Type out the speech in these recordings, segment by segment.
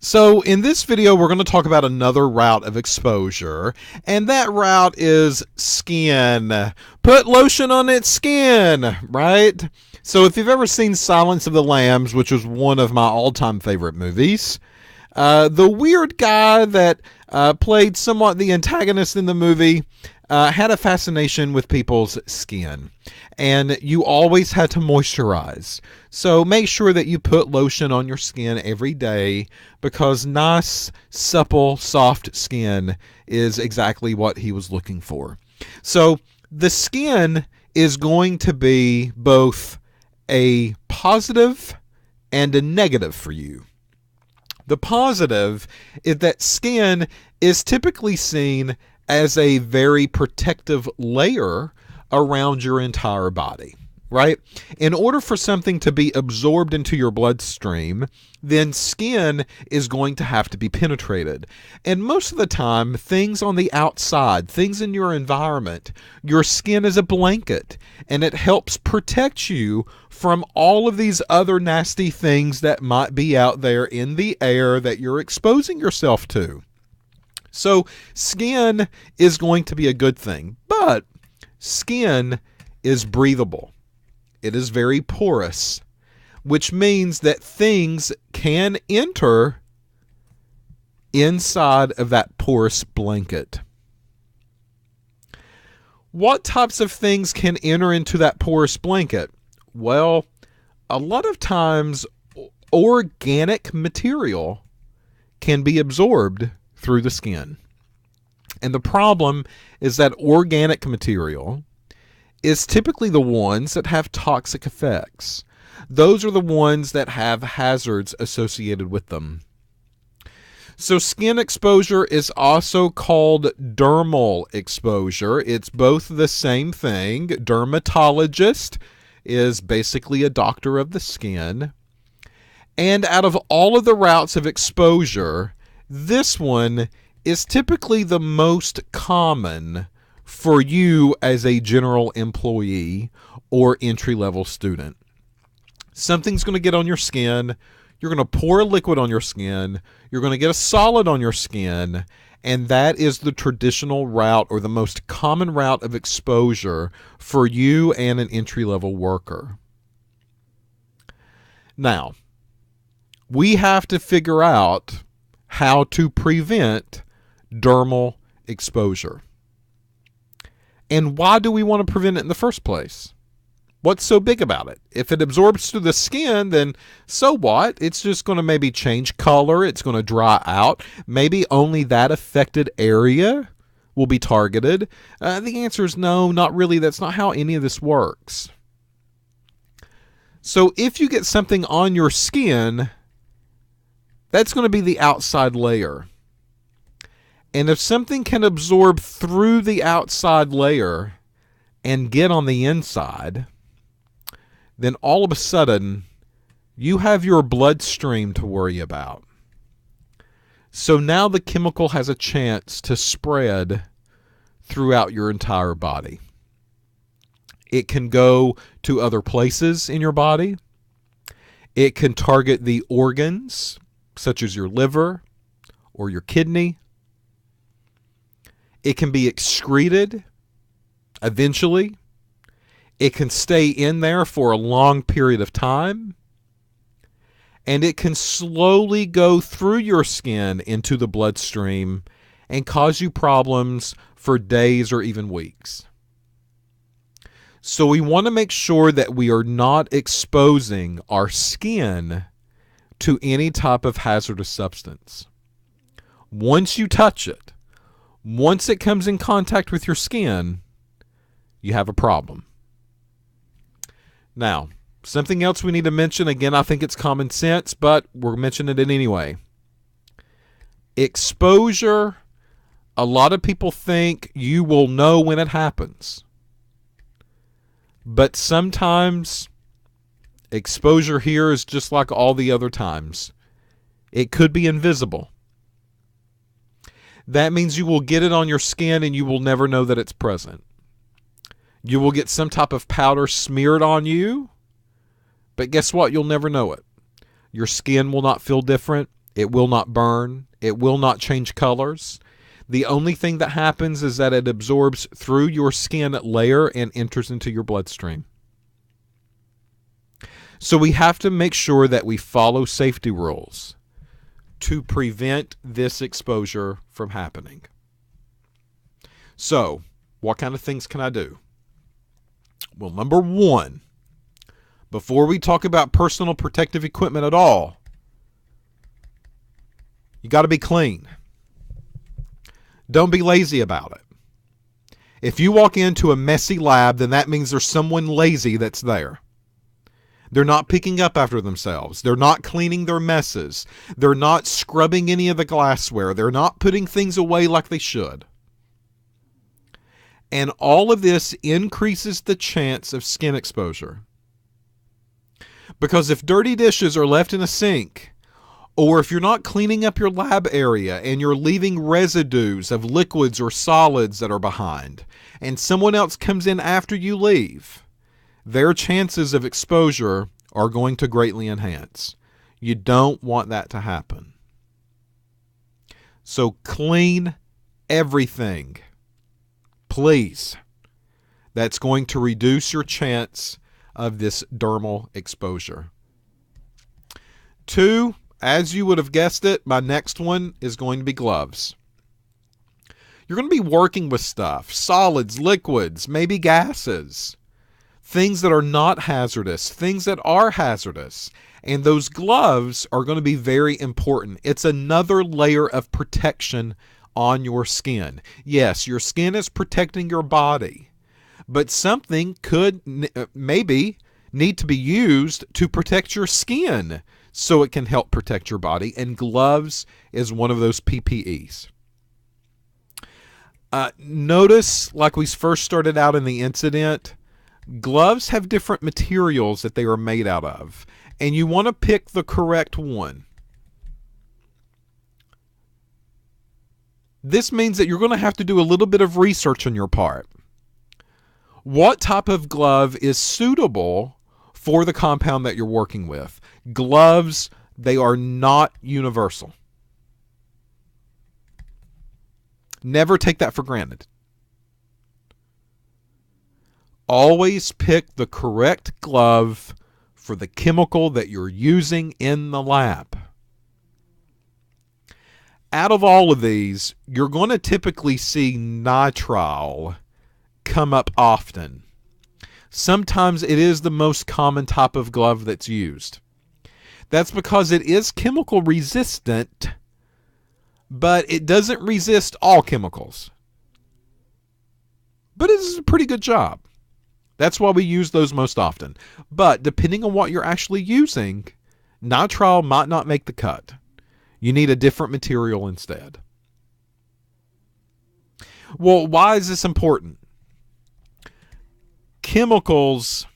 So in this video, we're going to talk about another route of exposure, and that route is skin. Put lotion on its skin, right? So if you've ever seen Silence of the Lambs, which was one of my all-time favorite movies, the weird guy that played somewhat the antagonist in the movie had a fascination with people's skin, and you always had to moisturize. So make sure that you put lotion on your skin every day, because nice, supple, soft skin is exactly what he was looking for. So the skin is going to be both a positive and a negative for you. The positive is that skin is typically seen as a very protective layer around your entire body, right? In order for something to be absorbed into your bloodstream, then skin is going to have to be penetrated. And most of the time, things on the outside, things in your environment, your skin is a blanket, and it helps protect you from all of these other nasty things that might be out there in the air that you're exposing yourself to. So skin is going to be a good thing, but skin is breathable. It is very porous, which means that things can enter inside of that porous blanket. What types of things can enter into that porous blanket? Well, a lot of times organic material can be absorbed through the skin. And the problem is that organic material is typically the ones that have toxic effects. Those are the ones that have hazards associated with them. So skin exposure is also called dermal exposure. It's both the same thing. Dermatologist is basically a doctor of the skin. And out of all of the routes of exposure, this one is typically the most common for you as a general employee or entry-level student. Something's going to get on your skin. You're going to pour a liquid on your skin. You're going to get a solid on your skin. And that is the traditional route, or the most common route of exposure for you and an entry-level worker. Now, we have to figure out how to prevent dermal exposure. And why do we want to prevent it in the first place? What's so big about it? If it absorbs through the skin, then so what? It's just going to maybe change color. It's going to dry out. Maybe only that affected area will be targeted. The answer is no, not really. That's not how any of this works. So if you get something on your skin, that's going to be the outside layer. And if something can absorb through the outside layer and get on the inside, then all of a sudden, you have your bloodstream to worry about. So now the chemical has a chance to spread throughout your entire body. It can go to other places in your body. It can target the organs, such as your liver or your kidney. It can be excreted eventually. It can stay in there for a long period of time. And it can slowly go through your skin into the bloodstream and cause you problems for days or even weeks. So we want to make sure that we are not exposing our skin to any type of hazardous substance. Once you touch it, once it comes in contact with your skin, you have a problem. Now, something else we need to mention, again, I think it's common sense, but we're mentioning it anyway. Exposure, a lot of people think you will know when it happens. But sometimes exposure here is just like all the other times. It could be invisible. That means you will get it on your skin and you will never know that it's present. You will get some type of powder smeared on you, but guess what? You'll never know it. Your skin will not feel different. It will not burn. It will not change colors. The only thing that happens is that it absorbs through your skin layer and enters into your bloodstream. So we have to make sure that we follow safety rules to prevent this exposure from happening. So, what kind of things can I do? Well, number one, before we talk about personal protective equipment at all, you got to be clean. Don't be lazy about it. If you walk into a messy lab, then that means there's someone lazy that's there. They're not picking up after themselves. They're not cleaning their messes. They're not scrubbing any of the glassware. They're not putting things away like they should. And all of this increases the chance of skin exposure. Because if dirty dishes are left in a sink, or if you're not cleaning up your lab area and you're leaving residues of liquids or solids that are behind, and someone else comes in after you leave, their chances of exposure are going to greatly enhance. You don't want that to happen. So clean everything, please. That's going to reduce your chance of this dermal exposure. 2, as you would have guessed it, my next one is going to be gloves. You're going to be working with stuff, solids, liquids, maybe gases, things that are not hazardous, things that are hazardous. And those gloves are going to be very important. It's another layer of protection on your skin. Yes, your skin is protecting your body, but something could maybe need to be used to protect your skin so it can help protect your body, and gloves is one of those PPEs. Notice, like we first started out in the incident, gloves have different materials that they are made out of, and you want to pick the correct one. This means that you're going to have to do a little bit of research on your part. What type of glove is suitable for the compound that you're working with? Gloves, they are not universal. Never take that for granted. Always pick the correct glove for the chemical that you're using in the lab. Out of all of these, you're going to typically see nitrile come up often. Sometimes it is the most common type of glove that's used. That's because it is chemical resistant, but it doesn't resist all chemicals. But it does a pretty good job. That's why we use those most often. But depending on what you're actually using, nitrile might not make the cut. You need a different material instead. Well, why is this important? Chemicals,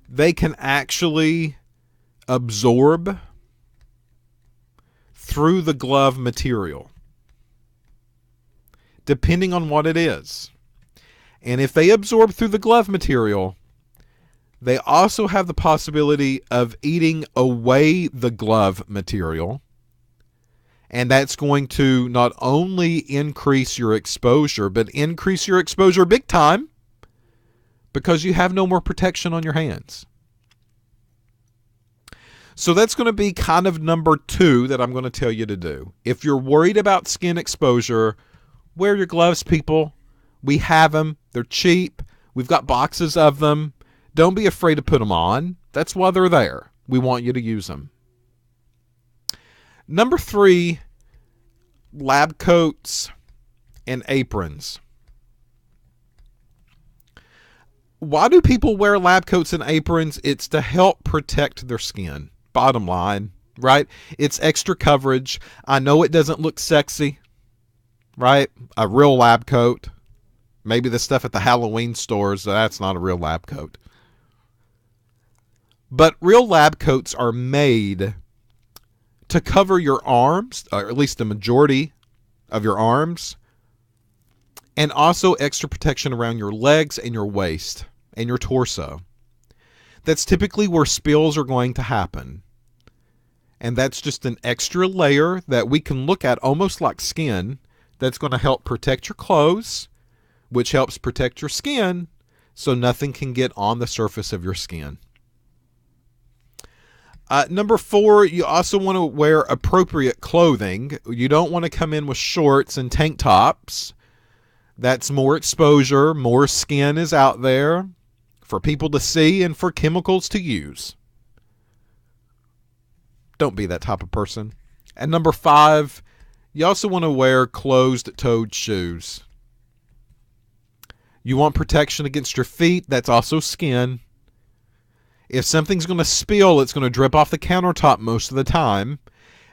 they can actually absorb through the glove material, depending on what it is. And if they absorb through the glove material, they also have the possibility of eating away the glove material. And that's going to not only increase your exposure, but increase your exposure big time, because you have no more protection on your hands. So that's going to be kind of number 2 that I'm going to tell you to do. If you're worried about skin exposure, wear your gloves, people. We have them. They're cheap. We've got boxes of them. Don't be afraid to put them on. That's why they're there. We want you to use them. Number 3, lab coats and aprons. Why do people wear lab coats and aprons? It's to help protect their skin. Bottom line, right? It's extra coverage. I know it doesn't look sexy, right? A real lab coat. Maybe the stuff at the Halloween stores, that's not a real lab coat. But real lab coats are made to cover your arms, or at least the majority of your arms, and also extra protection around your legs and your waist and your torso. That's typically where spills are going to happen. And that's just an extra layer that we can look at almost like skin that's going to help protect your clothes, which helps protect your skin so nothing can get on the surface of your skin. Number 4, you also want to wear appropriate clothing. You don't want to come in with shorts and tank tops. That's more exposure, more skin is out there for people to see and for chemicals to use. Don't be that type of person. And number 5, you also want to wear closed-toed shoes. You want protection against your feet. That's also skin. If something's going to spill, it's going to drip off the countertop most of the time.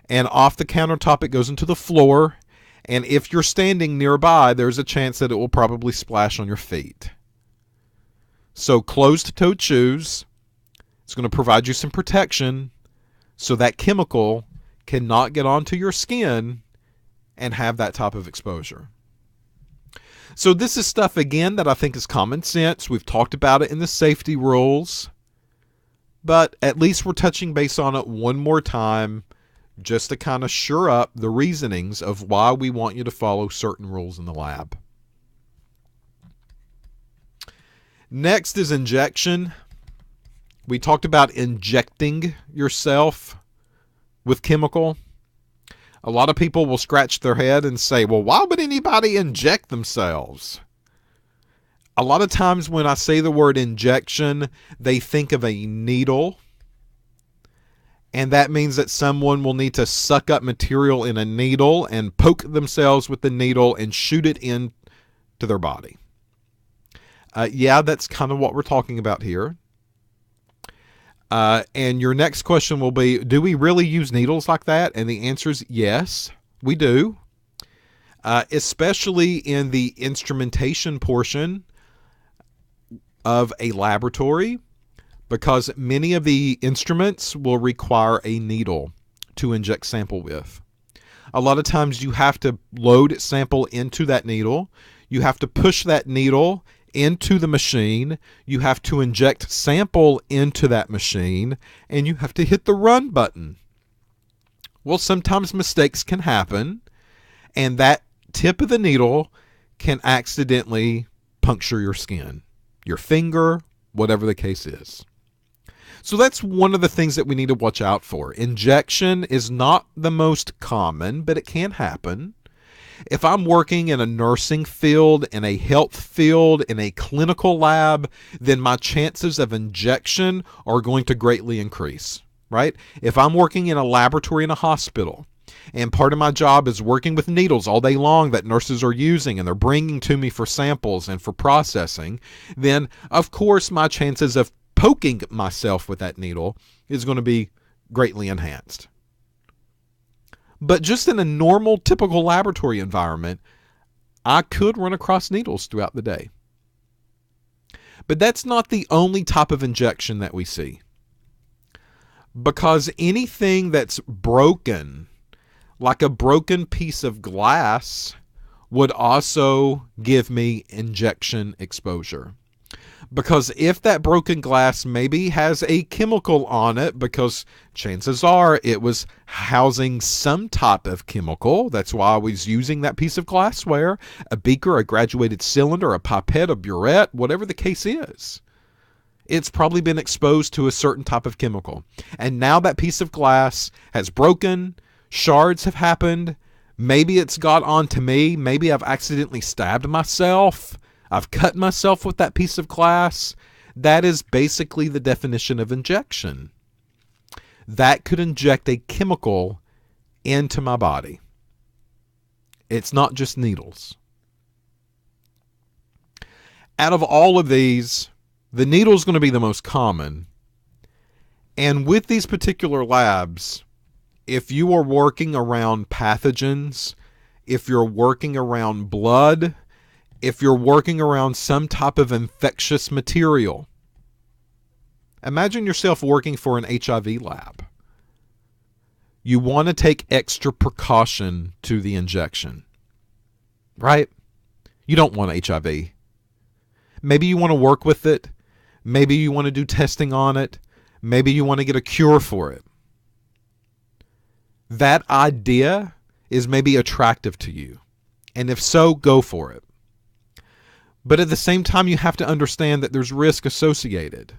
And off the countertop, it goes into the floor. And if you're standing nearby, there's a chance that it will probably splash on your feet. So closed-toed shoes, it's going to provide you some protection so that chemical cannot get onto your skin and have that type of exposure. So this is stuff, again, that I think is common sense. We've talked about it in the safety rules. But at least we're touching base on it one more time just to kind of shore up the reasonings of why we want you to follow certain rules in the lab. Next is injection. We talked about injecting yourself with chemical. A lot of people will scratch their head and say, well, why would anybody inject themselves? A lot of times when I say the word injection, they think of a needle. And that means that someone will need to suck up material in a needle and poke themselves with the needle and shoot it into their body. Yeah, that's kind of what we're talking about here. And your next question will be, do we really use needles like that? And the answer is yes, we do. Especially in the instrumentation portion of a laboratory, because many of the instruments will require a needle to inject sample with. A lot of times you have to load sample into that needle. You have to push that needle into the machine. You have to inject sample into that machine, and you have to hit the run button. Well, sometimes mistakes can happen, and that tip of the needle can accidentally puncture your skin, your finger, whatever the case is. So that's one of the things that we need to watch out for. Injection is not the most common, but it can happen. If I'm working in a nursing field, in a health field, in a clinical lab, then my chances of injection are going to greatly increase, right? If I'm working in a laboratory in a hospital, and part of my job is working with needles all day long that nurses are using and they're bringing to me for samples and for processing, then of course my chances of poking myself with that needle is going to be greatly enhanced. But just in a normal, typical laboratory environment, I could run across needles throughout the day. But that's not the only type of injection that we see. Because anything that's broken, like a broken piece of glass, would also give me injection exposure. Because if that broken glass maybe has a chemical on it, because chances are it was housing some type of chemical, that's why I was using that piece of glassware, a beaker, a graduated cylinder, a pipette, a burette, whatever the case is. It's probably been exposed to a certain type of chemical. And now that piece of glass has broken, shards have happened, maybe it's got onto me, maybe I've accidentally stabbed myself, I've cut myself with that piece of glass. That is basically the definition of injection. That could inject a chemical into my body. It's not just needles. Out of all of these, the needle is going to be the most common. And with these particular labs, if you are working around pathogens, if you're working around blood, if you're working around some type of infectious material, imagine yourself working for an HIV lab. You want to take extra precaution to the injection, right? You don't want HIV. Maybe you want to work with it. Maybe you want to do testing on it. Maybe you want to get a cure for it. that idea is maybe attractive to you. And if so, go for it. But at the same time, you have to understand that there's risk associated.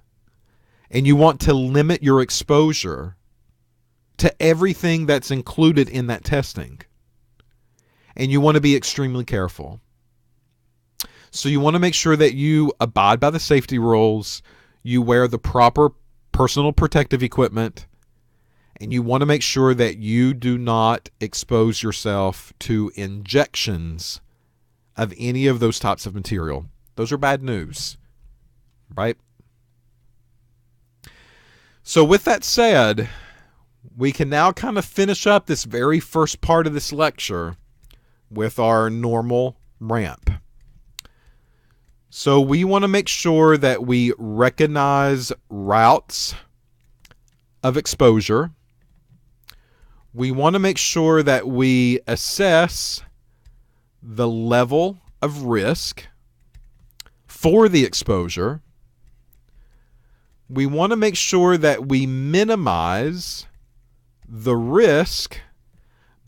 And you want to limit your exposure to everything that's included in that testing. And you want to be extremely careful. So you want to make sure that you abide by the safety rules, you wear the proper personal protective equipment, and you want to make sure that you do not expose yourself to injections of any of those types of material. Those are bad news, right? So with that said, we can now kind of finish up this very first part of this lecture with our normal ramp. So we want to make sure that we recognize routes of exposure. We want to make sure that we assess the level of risk for the exposure. We want to make sure that we minimize the risk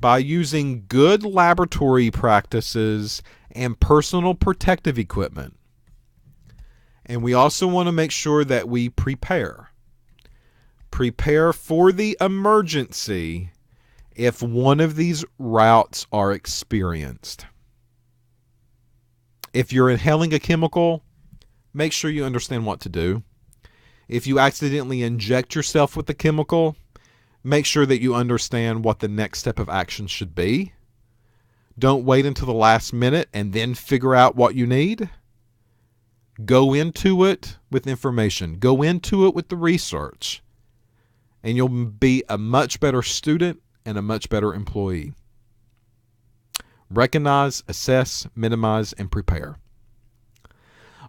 by using good laboratory practices and personal protective equipment. And we also want to make sure that we prepare. Prepare for the emergency if one of these routes are experienced. If you're inhaling a chemical, make sure you understand what to do. If you accidentally inject yourself with the chemical, make sure that you understand what the next step of action should be. Don't wait until the last minute and then figure out what you need. Go into it with information. Go into it with the research. And you'll be a much better student and a much better employee. Recognize, assess, minimize, and prepare.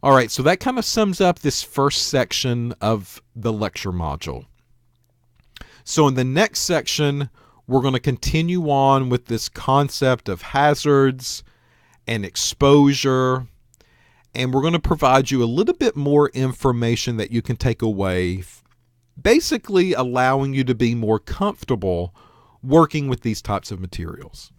All right, so that kind of sums up this first section of the lecture module. So in the next section, we're going to continue on with this concept of hazards and exposure, and we're going to provide you a little bit more information that you can take away, basically allowing you to be more comfortable working with these types of materials.